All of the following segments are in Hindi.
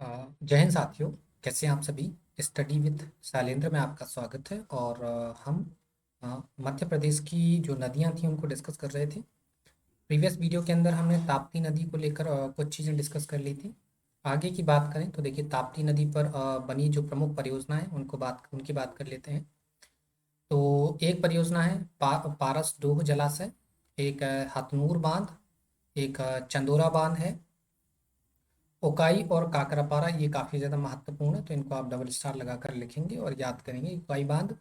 जय हिंद साथियों। कैसे हैं आप सभी। स्टडी विद शैलेंद्र में आपका स्वागत है। और हम मध्य प्रदेश की जो नदियां थी उनको डिस्कस कर रहे थे। प्रीवियस वीडियो के अंदर हमने ताप्ती नदी को लेकर कुछ चीज़ें डिस्कस कर ली थी। आगे की बात करें तो देखिए, ताप्ती नदी पर बनी जो प्रमुख परियोजना है उनकी बात कर लेते हैं। तो एक परियोजना है पारस डोह जलाशय, एक हथनूर बांध, एक चंदोरा बांध है। उकाई और काकरापारा ये काफ़ी ज़्यादा महत्वपूर्ण है, तो इनको आप डबल स्टार लगाकर लिखेंगे और याद करेंगे। उकाई बांध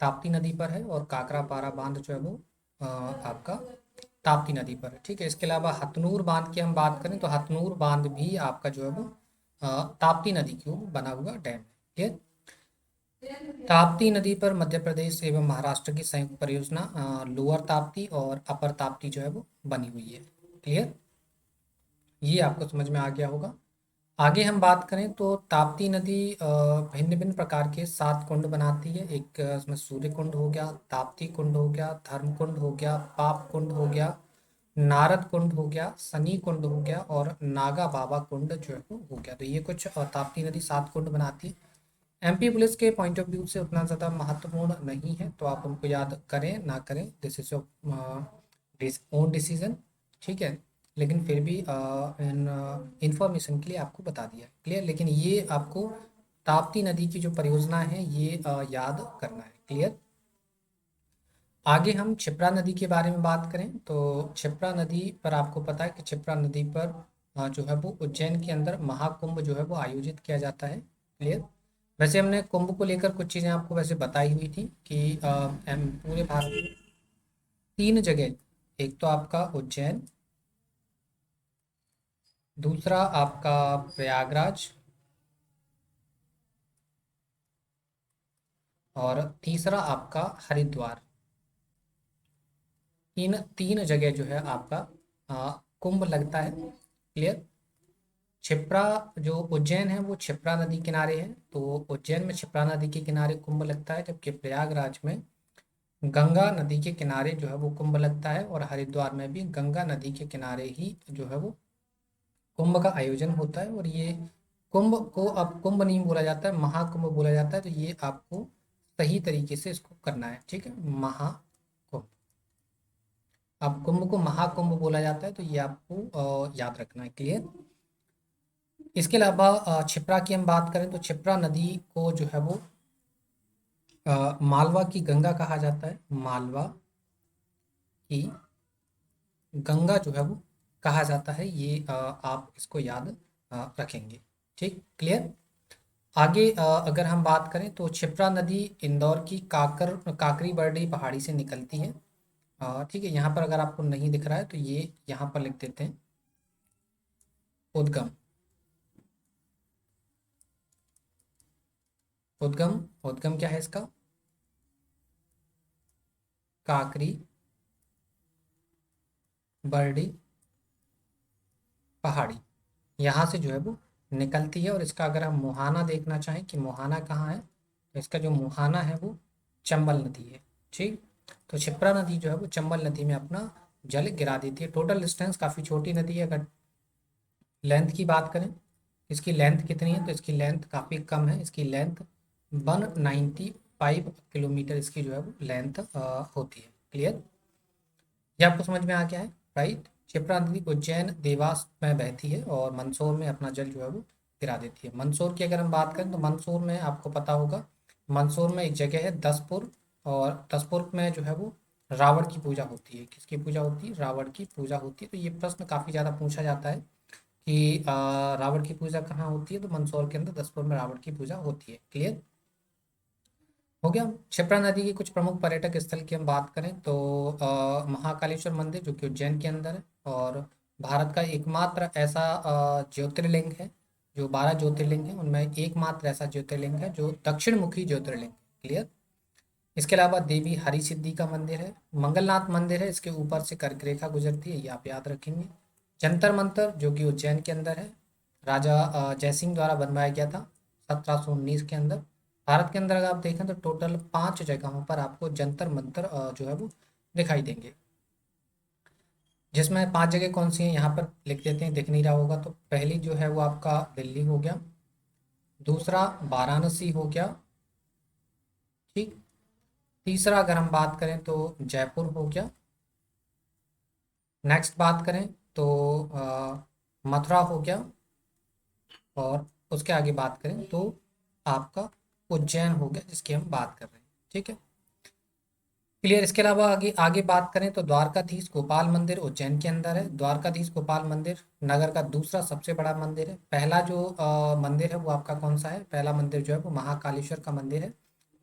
ताप्ती नदी पर है और काकरापारा बांध जो है वो आपका ताप्ती नदी पर है। ठीक है। इसके अलावा हथनूर बांध की हम बात करें तो हथनूर बांध भी आपका जो है वो ताप्ती नदी के ऊपर बना हुआ डैम है। ठीक है। ताप्ती नदी पर मध्य प्रदेश एवं महाराष्ट्र की संयुक्त परियोजना लोअर ताप्ती और अपर ताप्ती जो है वो बनी हुई है। क्लियर, ये आपको समझ में आ गया होगा। आगे हम बात करें तो ताप्ती नदी भिन्न भिन्न प्रकार के 7 कुंड बनाती है। एक इसमें सूर्य कुंड हो गया, ताप्ती कुंड हो गया, धर्म कुंड हो गया, पाप कुंड हो गया, नारद कुंड हो गया, शनि कुंड हो गया और नागा बाबा कुंड जो है वो हो गया। तो ये कुछ ताप्ती नदी 7 कुंड बनाती है। एमपी पुलिस के पॉइंट ऑफ व्यू से उतना ज़्यादा महत्वपूर्ण नहीं है, तो आप उनको याद करें ना करें, this is your own decision. ठीक है। लेकिन फिर भी इन इंफॉर्मेशन के लिए आपको बता दिया। क्लियर। लेकिन ये आपको ताप्ती नदी की जो परियोजना है ये याद करना है। क्लियर। आगे हम क्षिप्रा नदी के बारे में बात करें तो क्षिप्रा नदी पर आपको पता है कि क्षिप्रा नदी पर जो है वो उज्जैन के अंदर महाकुंभ जो है वो आयोजित किया जाता है। क्लियर। वैसे हमने कुंभ को लेकर कुछ चीज़ें आपको वैसे बताई हुई थी कि पूरे भारत में 3 जगह, एक तो आपका उज्जैन, दूसरा आपका प्रयागराज और तीसरा आपका हरिद्वार। इन 3 जगह जो है आपका कुंभ लगता है। क्लियर। क्षिप्रा जो उज्जैन है वो क्षिप्रा नदी किनारे है, तो उज्जैन में क्षिप्रा नदी के किनारे कुंभ लगता है, जबकि प्रयागराज में गंगा नदी के किनारे जो है वो कुंभ लगता है और हरिद्वार में भी गंगा नदी के किनारे ही जो है वो कुंभ का आयोजन होता है। और ये कुंभ को अब कुंभ नहीं बोला जाता है, महाकुंभ बोला जाता है। तो ये आपको सही तरीके से इसको करना है। ठीक है। महाकुंभ, अब कुंभ को महाकुंभ बोला जाता है, तो ये आपको याद रखना है। क्लियर। इसके अलावा क्षिप्रा की हम बात करें तो क्षिप्रा नदी को जो है वो मालवा की गंगा कहा जाता है। मालवा की गंगा जो है वो कहा जाता है। ये आप इसको याद रखेंगे। ठीक। क्लियर। आगे अगर हम बात करें तो क्षिप्रा नदी इंदौर की काकरी बरडी पहाड़ी से निकलती है। ठीक है। यहाँ पर अगर आपको नहीं दिख रहा है तो ये यहाँ पर लिख देते हैं उद्गम। उद्गम, उद्गम क्या है इसका? काकरी बरडी पहाड़ी, यहाँ से जो है वो निकलती है। और इसका अगर हम मुहाना देखना चाहें कि मुहाना कहाँ है, तो इसका जो मुहाना है वो चंबल नदी है। ठीक। तो क्षिप्रा नदी जो है वो चंबल नदी में अपना जल गिरा देती है। टोटल डिस्टेंस काफ़ी छोटी नदी है। अगर लेंथ की बात करें, इसकी लेंथ कितनी है, तो इसकी लेंथ काफ़ी कम है। इसकी लेंथ 195 किलोमीटर इसकी जो है वो लेंथ होती है। क्लियर, ये आपको समझ में आ गया है। राइट। क्षिप्रा नदी उज्जैन देवास में बहती है और मंदसौर में अपना जल जो है वो गिरा देती है। मंदसौर की अगर हम बात करें तो मंदसौर में आपको पता होगा, मंदसौर में एक जगह है दसपुर, और दसपुर में जो है वो रावण की पूजा होती है। किसकी पूजा होती है? रावण की पूजा होती है। तो ये प्रश्न काफ़ी ज़्यादा पूछा जाता है कि रावण की पूजा कहाँ होती है, तो मंदसौर के अंदर दसपुर में रावण की पूजा होती है। क्लियर हो गया। क्षिप्रा नदी के कुछ प्रमुख पर्यटक स्थल की हम बात करें तो महाकालेश्वर मंदिर जो कि उज्जैन के अंदर है, और भारत का एकमात्र ऐसा ज्योतिर्लिंग है, जो 12 ज्योतिर्लिंग है उनमें एकमात्र ऐसा ज्योतिर्लिंग है जो दक्षिण मुखी ज्योतिर्लिंग। क्लियर। इसके अलावा देवी हरि सिद्धि का मंदिर है, मंगलनाथ मंदिर है, इसके ऊपर से कर्क रेखा गुजरती है, ये आप याद रखेंगे। जंतर मंतर जो कि उज्जैन के अंदर है, राजा जयसिंह द्वारा बनवाया गया था 1719 के अंदर। भारत के अंदर अगर आप देखें तो टोटल 5 जगहों पर आपको जंतर मंतर जो है वो दिखाई देंगे, जिसमें 5 जगह कौन सी हैं यहाँ पर लिख देते हैं, दिख नहीं रहा होगा। तो पहली जो है वो आपका दिल्ली हो गया, दूसरा वाराणसी हो गया, ठीक। तीसरा अगर हम बात करें तो जयपुर हो गया। नेक्स्ट बात करें तो मथुरा हो गया। और उसके आगे बात करें तो आपका उज्जैन हो गया, जिसकी हम बात कर रहे हैं, ठीक है। क्लियर। इसके अलावा आगे आगे बात करें तो द्वारकाधीश गोपाल मंदिर उज्जैन के अंदर है। द्वारकाधीश गोपाल मंदिर नगर का दूसरा सबसे बड़ा मंदिर है। पहला जो मंदिर है वो आपका कौन सा है? पहला मंदिर जो है वो महाकालेश्वर का मंदिर है,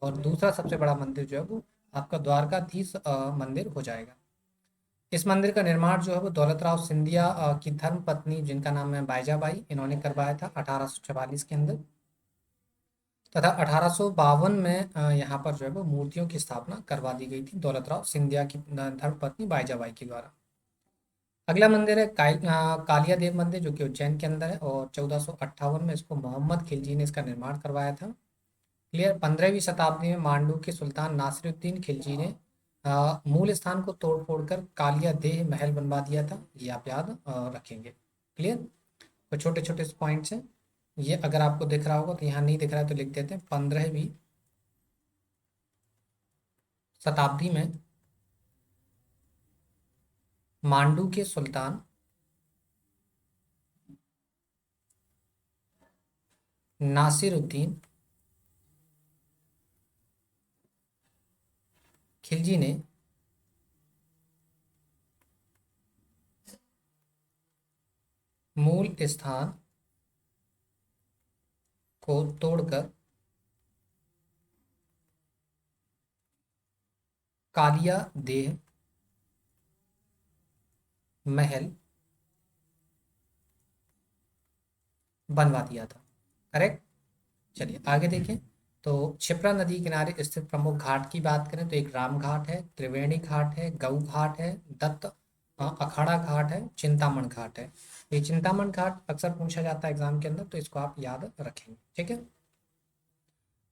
और दूसरा सबसे बड़ा मंदिर जो है वो आपका द्वारकाधीश मंदिर हो जाएगा। इस मंदिर का निर्माण जो है वो दौलत राव सिंधिया की धर्म पत्नी, जिनका नाम है बाईजाबाई, इन्होंने करवाया था 1844 के अंदर। तथा 1852 में यहाँ पर जो है वो मूर्तियों की स्थापना करवा दी गई थी दौलत राव सिंधिया की धर्मपत्नी बाईजाबाई के द्वारा। अगला मंदिर है कालिया देव मंदिर, जो कि उज्जैन के अंदर है, और 1458 में इसको मोहम्मद खिलजी ने इसका निर्माण करवाया था। क्लियर। 15वीं शताब्दी में मांडू के सुल्तान नासिरुद्दीन खिलजी ने मूल स्थान को तोड़ फोड़ कर कालिया देह महल बनवा दिया था, ये आप याद रखेंगे। क्लियर। तो छोटे छोटे पॉइंट्स हैं ये, अगर आपको दिख रहा होगा तो यहाँ नहीं दिख रहा है तो लिख देते हैं। 15वीं शताब्दी में मांडू के सुल्तान नासिरुद्दीन खिलजी ने मूल स्थान को तोड़कर कालिया देह महल बनवा दिया था। करेक्ट। चलिए आगे देखें। तो क्षिप्रा नदी किनारे स्थित प्रमुख घाट की बात करें तो एक राम घाट है, त्रिवेणी घाट है, गऊ घाट है, दत्त अखाड़ा घाट है, चिंतामण घाट है। ये चिंतामण घाट अक्सर पूछा जाता है एग्जाम के अंदर, तो इसको आप याद रखेंगे, ठीक है।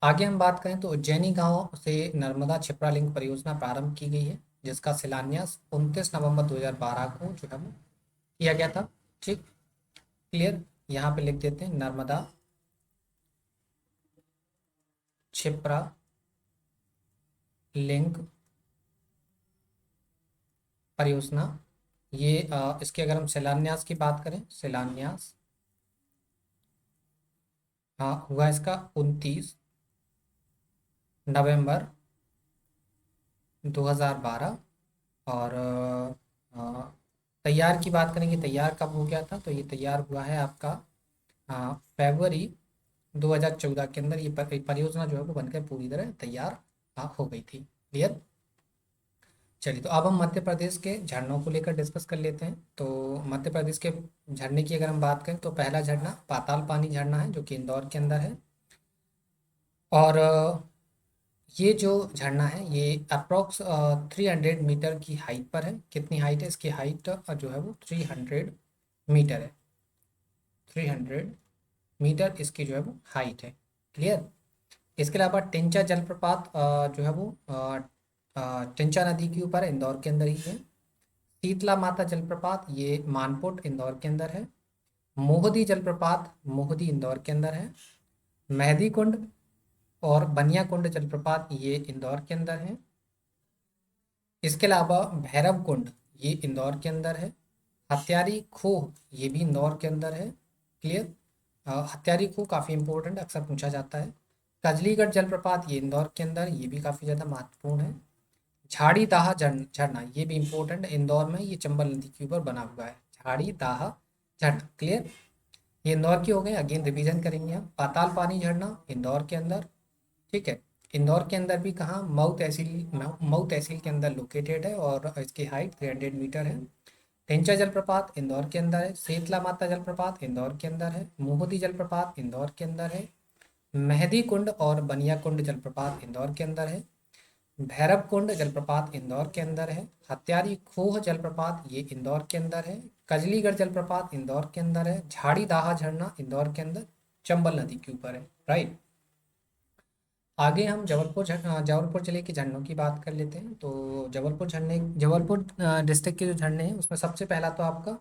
आगे हम बात करें तो उज्जैनी गांव से नर्मदा क्षिप्रा लिंक परियोजना प्रारंभ की गई है, जिसका शिलान्यास 29 नवंबर 2012 को जो है वो किया गया था, ठीक। क्लियर। यहाँ पे लिख देते हैं नर्मदा क्षिप्रा लिंक परियोजना। ये इसके अगर हम शिलान्यास की बात करें, शिलान्यास हुआ इसका 29 नवंबर 2012। और तैयार की बात करेंगे, तैयार कब हो गया था? तो ये तैयार हुआ है आपका फरवरी 2014 के अंदर। ये परियोजना जो है वो बनकर पूरी तरह तैयार हो गई थी। क्लियर। चलिए, तो अब हम मध्य प्रदेश के झरनों को लेकर डिस्कस कर लेते हैं। तो मध्य प्रदेश के झरने की अगर हम बात करें तो पहला झरना पाताल पानी झरना है, जो कि इंदौर के अंदर है। और ये जो झरना है ये अप्रोक्स 300 मीटर की हाइट पर है। कितनी हाइट है इसकी? हाइट जो है वो 300 मीटर है। 300 मीटर इसकी जो है वो हाइट है। क्लियर। इसके अलावा टिंचा जलप्रपात जो है वो टिंचा नदी के ऊपर है, इंदौर के अंदर ही है। शीतला माता जलप्रपात ये मानपुट इंदौर के अंदर है। मोहदी जलप्रपात मोहदी इंदौर के अंदर है। मेहदी कुंड और बनिया कुंड जलप्रपात ये इंदौर के अंदर है। इसके अलावा भैरव कुंड ये इंदौर के अंदर है। हत्यारी खोह ये भी इंदौर के अंदर है। क्लियर। हत्यारी खोह काफ़ी इंपॉर्टेंट, अक्सर पूछा जाता है। कजलीगढ़ जलप्रपात ये इंदौर के अंदर, ये भी काफ़ी ज़्यादा महत्वपूर्ण है। झाड़ी दाह झरना ये भी इंपॉर्टेंट है, इंदौर में, ये चंबल नदी के ऊपर बना हुआ है। झाड़ी दाह झरना। क्लियर। ये इंदौर की हो गई, अगेन रिवीजन करेंगे हम। पाताल पानी झरना इंदौर के अंदर, ठीक है। इंदौर के अंदर भी कहाँ? मऊ तहसील के अंदर लोकेटेड है, और इसकी हाइट 300 मीटर है। टेंचा जलप्रपात इंदौर के अंदर है। शीतला माता जलप्रपात इंदौर के अंदर है। मोहदी जलप्रपात इंदौर के अंदर है। मेहदी कुंड और बनिया कुंड जलप्रपात इंदौर के अंदर है। भैरव कुंड जलप्रपात इंदौर के अंदर है। हत्यारी खोह जलप्रपात ये इंदौर के अंदर है। कजलीगढ़ जलप्रपात इंदौर के अंदर है। झाड़ी दाहा झरना इंदौर के अंदर, चंबल नदी के ऊपर है। राइट। आगे हम जबलपुर जिले के झरनों की बात कर लेते हैं। तो जबलपुर डिस्ट्रिक्ट के जो झरने हैं उसमें सबसे पहला तो आपका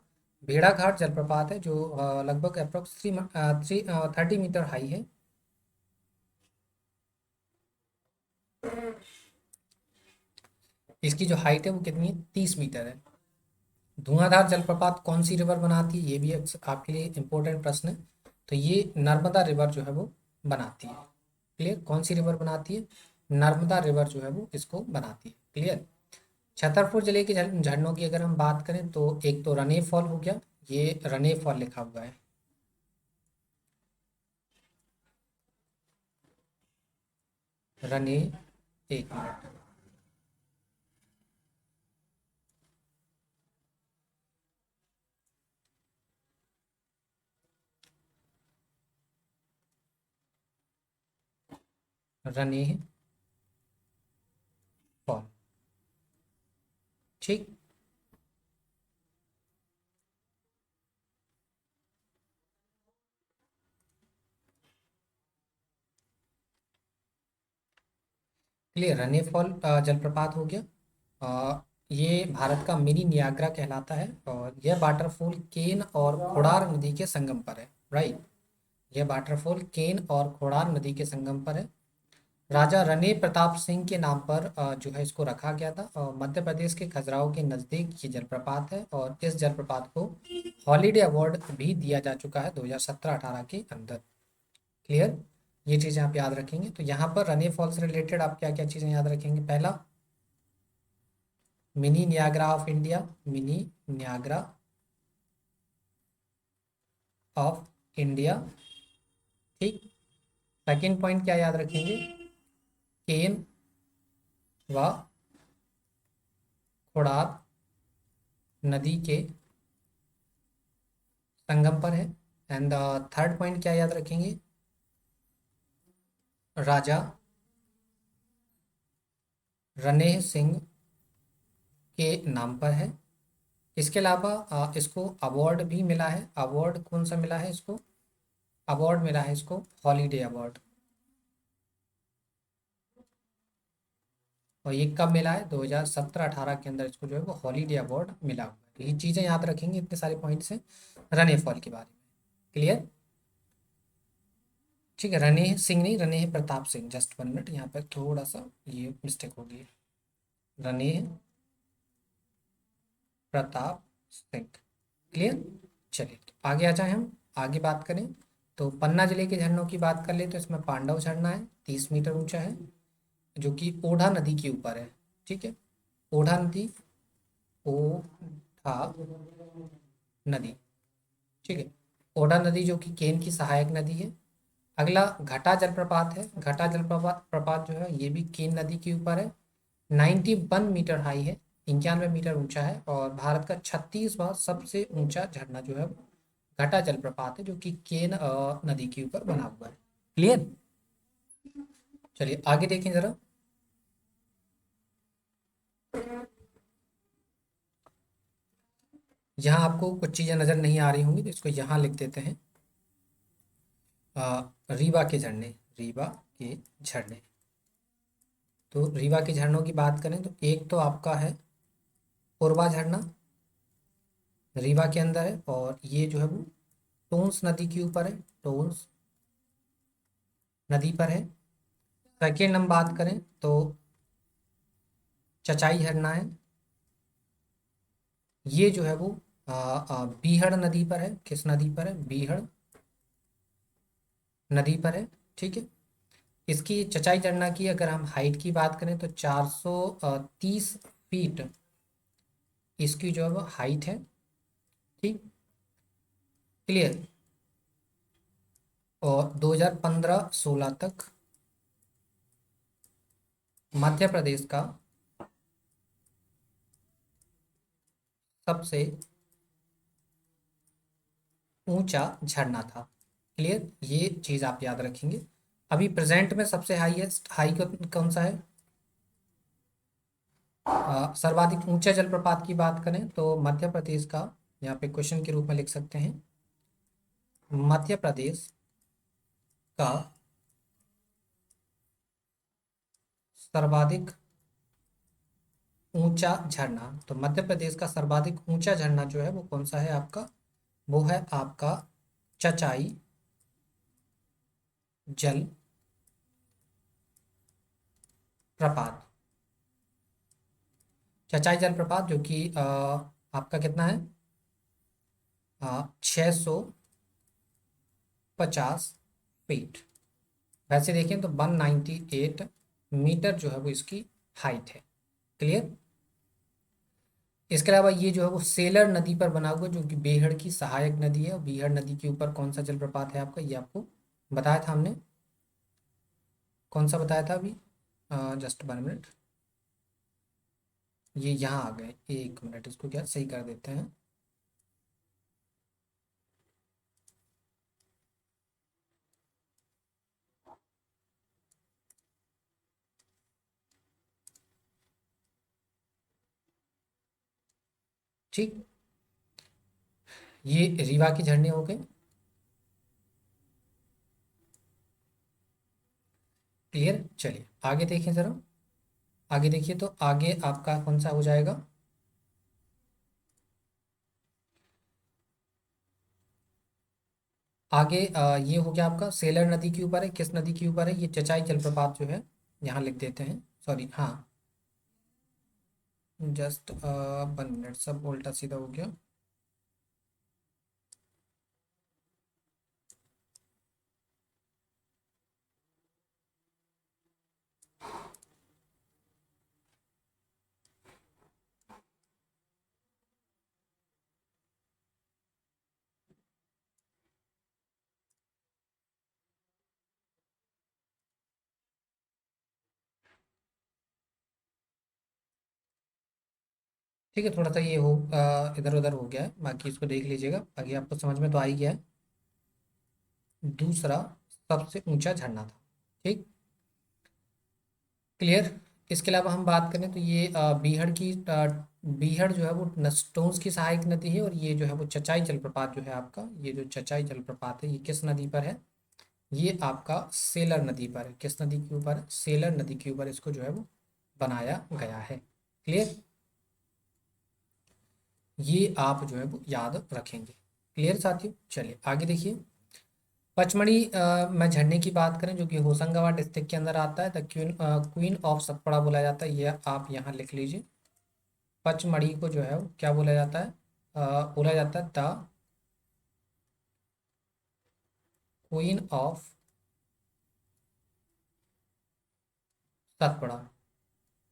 भेड़ाघाट जलप्रपात है, जो लगभग अप्रोक्स 30 मीटर हाई है। इसकी जो हाइट है वो कितनी है, 30 मीटर है। धुआंधार जलप्रपात कौन सी रिवर बनाती है, ये भी आपके लिए इंपॉर्टेंट प्रश्न है। तो ये नर्मदा रिवर जो है वो बनाती है। क्लियर, कौन सी रिवर बनाती है, नर्मदा रिवर जो है वो इसको बनाती है। क्लियर। छतरपुर जिले के झरनों की अगर हम बात करें तो एक तो रने फॉल हो गया, ये रने फॉल लिखा हुआ है। रने, एक मिनट, रने फॉल। ठीक। क्लियर, रने फॉल जलप्रपात हो गया। ये भारत का मिनी नियाग्रा कहलाता है और यह वाटरफॉल केन और खोड़ार नदी के संगम पर है। राइट, यह वाटरफॉल केन और खोड़ार नदी के संगम पर है। राजा रने प्रताप सिंह के नाम पर जो है इसको रखा गया था और मध्य प्रदेश के खजुराहो के नज़दीक ये जलप्रपात है और इस जलप्रपात को हॉलीडे अवार्ड भी दिया जा चुका है 2017-18 के अंदर। क्लियर, ये चीज़ें आप याद रखेंगे। तो यहाँ पर रने फॉल से रिलेटेड आप क्या क्या चीज़ें याद रखेंगे, पहला mini Niagara of India, mini Niagara of India. ठीक। सेकेंड पॉइंट क्या याद रखेंगे, केन व खोड़ार नदी के संगम पर है। एंड थर्ड पॉइंट क्या याद रखेंगे, राजा रनेह सिंह के नाम पर है। इसके अलावा इसको अवार्ड भी मिला है। अवार्ड कौन सा मिला है इसको, अवार्ड मिला है इसको हॉलीडे अवार्ड। और ये कब मिला है, 2017-18 के अंदर इसको जो है वो हॉलीडे अवार्ड मिला हुआ है। तो ये चीज़ें याद रखेंगे, इतने सारे पॉइंट्स हैं रन ए फॉल के बारे में। क्लियर। ठीक है, रने सिंह नहीं, रने प्रताप सिंह, जस्ट 1 मिनट, यहाँ पर थोड़ा सा ये मिस्टेक हो गई है। रने प्रताप सिंह। क्लियर। चलिए तो आगे आ जाए, हम आगे बात करें तो पन्ना जिले के झरनों की बात कर ले तो इसमें पांडव झरना है, 30 मीटर ऊंचा है, जो कि ओढ़ा नदी के ऊपर है। ठीक है, ओढ़ा नदी, ओढ़ा नदी। ठीक है, ओढ़ा नदी जो कि केन की सहायक नदी है। अगला घटा जलप्रपात है। घटा जलप्रपात प्रपात जो है ये भी केन नदी के ऊपर है, 91 मीटर हाई है, 91 मीटर ऊंचा है और भारत का 36वां सबसे ऊंचा झरना जो है वो घटा जलप्रपात है, जो कि केन नदी के ऊपर बना हुआ है। क्लियर। चलिए आगे देखें जरा। यहाँ आपको कुछ चीजें नजर नहीं आ रही होंगी तो इसको यहाँ लिख देते हैं। रीवा के झरने, रीवा के झरने। तो रीवा के झरनों की बात करें तो एक तो आपका है पूर्वा झरना, रीवा के अंदर है और ये जो है वो टोंस नदी के ऊपर है, टोंस नदी पर है। सेकेंड हम बात करें तो चचाई झरना है, ये जो है वो बीहड़ नदी पर है। किस नदी पर है, बीहड़ नदी पर है। ठीक है, इसकी चचाई झरना की अगर हम हाइट की बात करें तो 430 फीट इसकी जो है वो हाइट है। ठीक। क्लियर। और 2015-16 तक मध्य प्रदेश का सबसे ऊंचा झरना था। क्लियर, ये चीज आप याद रखेंगे। अभी प्रेजेंट में सबसे हाईएस्ट हाई कौन सा है, सर्वाधिक ऊंचा जलप्रपात की बात करें तो मध्य प्रदेश का, यहाँ पे क्वेश्चन के रूप में लिख सकते हैं, मध्य प्रदेश का सर्वाधिक ऊंचा झरना। तो मध्य प्रदेश का सर्वाधिक ऊंचा झरना जो है वो कौन सा है आपका, वो है आपका चचाई जल प्रपात। चचाई जलप्रपात जो कि आपका कितना है, 650 फीट। वैसे देखें तो 198 मीटर जो है वो इसकी हाइट है। क्लियर। इसके अलावा ये जो है वो सेलर नदी पर बना हुआ, जो कि बेहड़ की सहायक नदी है। और बेहड़ नदी के ऊपर कौन सा जलप्रपात है आपका, ये आपको बताया था हमने। कौन सा बताया था अभी, जस्ट 1 मिनट, ये यहाँ आ गए। 1 मिनट, इसको क्या सही कर देते हैं। ठीक, ये रीवा के झरने हो गए। क्लियर। चलिए आगे देखें जरा। आगे देखिए तो आगे आपका कौन सा हो जाएगा। आगे ये हो गया आपका सेलर नदी के ऊपर है। किस नदी के ऊपर है, ये चचाई जलप्रपात जो है, यहाँ लिख देते हैं। सॉरी, हाँ, जस्ट 1 मिनट, सब उल्टा सीधा हो गया। ठीक है, थोड़ा सा ये हो इधर उधर हो गया है, बाकी इसको देख लीजिएगा, बाकी आपको समझ में तो आ ही गया है। दूसरा सबसे ऊंचा झरना था। ठीक। क्लियर। इसके अलावा हम बात करें तो ये बीहड़ जो है वो नस्टोन्स की सहायक नदी है। और ये जो है वो चचाई जलप्रपात जो है आपका, ये जो चचाई जलप्रपात है, ये किस नदी पर है, ये आपका सेलर नदी पर है। किस नदी के ऊपर है, सेलर नदी के ऊपर इसको जो है वो बनाया गया है। क्लियर। ये आप जो है वो याद रखेंगे। क्लियर साथियों। चलिए आगे देखिए। पचमढ़ी में झरने की बात करें, जो कि होशंगाबाद डिस्ट्रिक्ट के अंदर आता है, द क्वीन ऑफ सतपुड़ा बोला जाता है। ये आप यहाँ लिख लीजिए। पचमढ़ी को जो है वो क्या बोला जाता है, बोला जाता है the queen of Satpura.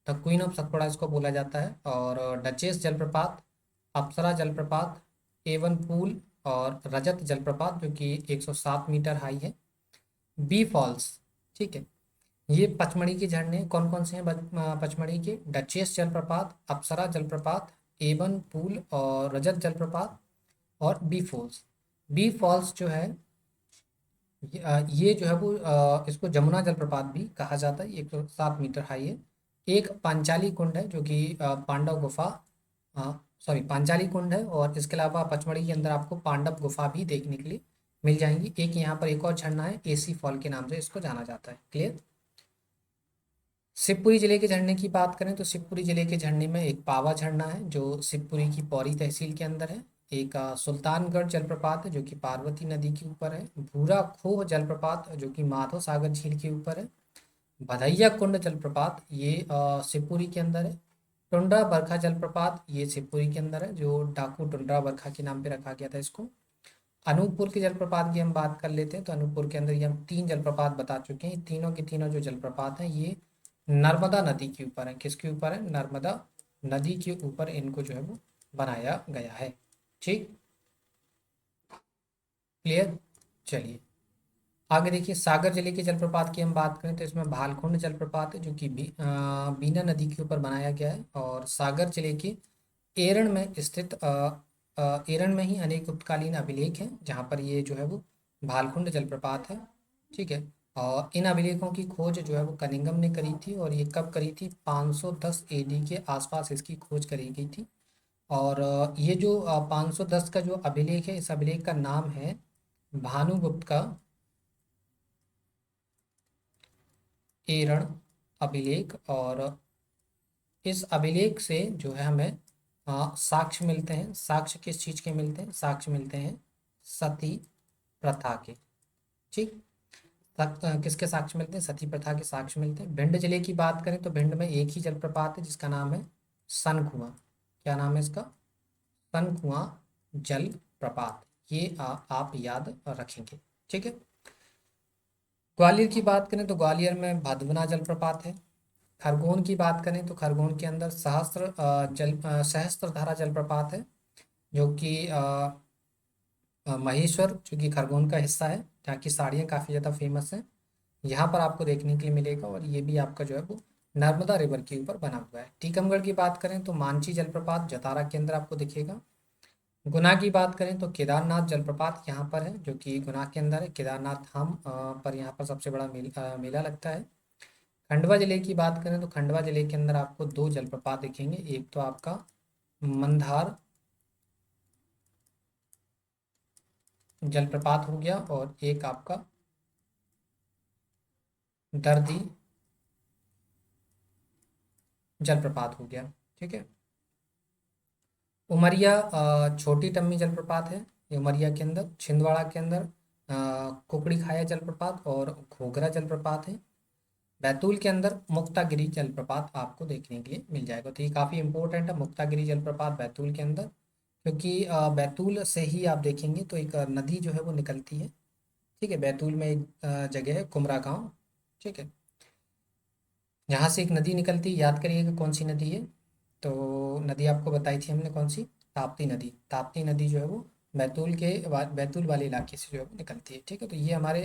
The queen of Satpura इसको बोला जाता है। और डचेस जलप्रपात, अप्सरा जलप्रपात, एवन पूल और रजत जलप्रपात जो कि 107 मीटर हाई है। B falls. ठीक है। ये पचमढ़ी के झरने कौन कौन से हैं, पचमढ़ी के, डचेस जलप्रपात, अप्सरा जलप्रपात, एवन पूल और रजत जलप्रपात और बी फॉल्स। बी फॉल्स जो है ये जो है वो इसको जमुना जलप्रपात भी कहा जाता है। 107 मीटर हाई है। एक पांचाली कुंड है जो कि पांडव गुफा, सॉरी, पांचाली कुंड है। और इसके अलावा पचमढ़ी के अंदर आपको पांडव गुफा भी देखने के लिए मिल जाएंगी। एक यहाँ पर एक और झरना है, एसी फॉल के नाम से इसको जाना जाता है। क्लियर। शिवपुरी जिले के झरने की बात करें तो शिवपुरी जिले के झरने में एक पावा झरना है जो शिवपुरी की पौरी तहसील के अंदर है। एक सुल्तानगढ़ जलप्रपात है जो कि पार्वती नदी के ऊपर है। भूरा खोह जलप्रपात जो कि माधव सागर झील के ऊपर है। भदैया कुंड जलप्रपात ये शिवपुरी के अंदर है। टुंड्रा बरखा जलप्रपात ये शिवपुरी के अंदर है, जो डाकू टुंड्रा बरखा के नाम पे रखा गया था इसको। अनूपपुर के जलप्रपात की हम बात कर लेते हैं तो अनूपपुर के अंदर ये हम 3 जलप्रपात बता चुके हैं। तीनों के तीनों जो जलप्रपात हैं ये नर्मदा नदी के ऊपर है। किसके ऊपर है, नर्मदा नदी के ऊपर इनको जो है वो बनाया गया है। ठीक। क्लियर। चलिए आगे देखिए। सागर जिले के जलप्रपात की हम बात करें तो इसमें भालखुंड जलप्रपात है जो कि बीना नदी के ऊपर बनाया गया है। और सागर जिले के एरण में स्थित एरण में ही अनेक उत्कालीन अभिलेख हैं जहाँ पर ये जो है वो भालखुंड जलप्रपात है। ठीक है। और इन अभिलेखों की खोज जो है वो कनिंगम ने करी थी। और ये कब करी थी, 510 एडी के आसपास इसकी खोज करी गई थी। और ये जो 510 का जो अभिलेख है, इस अभिलेख का नाम है भानुगुप्त का एरण अभिलेख। और इस अभिलेख से जो है हमें साक्ष्य मिलते हैं। साक्ष्य किस चीज के मिलते हैं, साक्ष्य मिलते हैं सती प्रथा के। ठीक। किसके साक्ष्य मिलते हैं, सती प्रथा के साक्ष्य मिलते हैं। भिंड जिले की बात करें तो भिंड में एक ही जलप्रपात है जिसका नाम है सनकुआं, क्या नाम है इसका? सनकुआं जल प्रपात। ये आप याद रखेंगे, ठीक है। ग्वालियर की बात करें तो ग्वालियर में भादवना जलप्रपात है। खरगोन की बात करें तो खरगोन के अंदर सहस्त्रधारा जलप्रपात है, जो कि महेश्वर, जो कि खरगोन का हिस्सा है, जहाँ की साड़ियाँ काफ़ी ज़्यादा फेमस हैं, यहाँ पर आपको देखने के लिए मिलेगा। और ये भी आपका जो है वो नर्मदा रिवर के ऊपर बना हुआ है। टीकमगढ़ की बात करें तो मांझी जलप्रपात जतारा के अंदर आपको दिखेगा। गुना की बात करें तो केदारनाथ जलप्रपात यहाँ पर है, जो कि गुना के अंदर है। केदारनाथ धाम पर यहाँ पर सबसे बड़ा मेला लगता है। खंडवा जिले की बात करें तो खंडवा जिले के अंदर आपको दो जलप्रपात दिखेंगे। एक तो आपका मंदार जलप्रपात हो गया, और एक आपका दर्दी जलप्रपात हो गया, ठीक है। उमरिया छोटी टम्मी जलप्रपात है, ये उमरिया के अंदर। छिंदवाड़ा के अंदर कुकड़ी खाया जलप्रपात और घोघरा जलप्रपात है। बैतूल के अंदर मुक्तागिरी जलप्रपात आपको देखने के लिए मिल जाएगा। तो ये काफ़ी इंपॉर्टेंट है, मुक्तागिरी जलप्रपात बैतूल के अंदर, क्योंकि बैतूल से ही आप देखेंगे तो एक नदी जो है वो निकलती है, ठीक है। बैतूल में एक जगह है कुमरा गांव, ठीक है। यहाँ से एक नदी निकलती है, याद करिएगा कौन सी नदी है। तो नदी आपको बताई थी हमने कौन सी, ताप्ती नदी। ताप्ती नदी जो है वो बैतूल वाले इलाके से जो है वो निकलती है, ठीक है। तो ये हमारे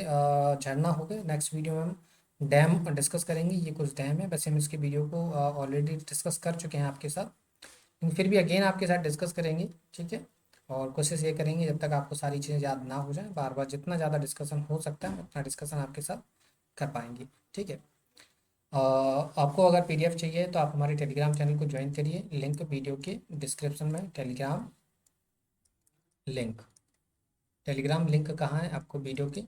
झरना हो गए। नेक्स्ट वीडियो में हम डैम डिस्कस करेंगे। ये कुछ डैम है, वैसे हम इसके वीडियो को ऑलरेडी डिस्कस कर चुके हैं आपके साथ, लेकिन फिर भी अगेन आपके साथ डिस्कस करेंगे, ठीक है। और कोशिश ये करेंगे जब तक आपको सारी चीज़ें याद ना हो जाए, बार बार जितना ज़्यादा डिस्कशन हो सकता है उतना डिस्कशन आपके साथ कर पाएंगे, ठीक है। आपको अगर पीडीएफ चाहिए तो आप हमारे टेलीग्राम चैनल को ज्वाइन करिए। लिंक वीडियो के डिस्क्रिप्शन में, लिंक टेलीग्राम लिंक कहाँ है, आपको वीडियो के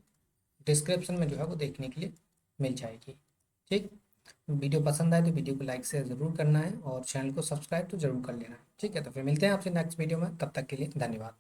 डिस्क्रिप्शन में जो है वो देखने के लिए मिल जाएगी, ठीक। वीडियो पसंद आए तो वीडियो को लाइक शेयर ज़रूर करना है, और चैनल को सब्सक्राइब तो ज़रूर कर लेना है, ठीक है। तो फिर मिलते हैं आपसे नेक्स्ट वीडियो में, तब तक के लिए धन्यवाद।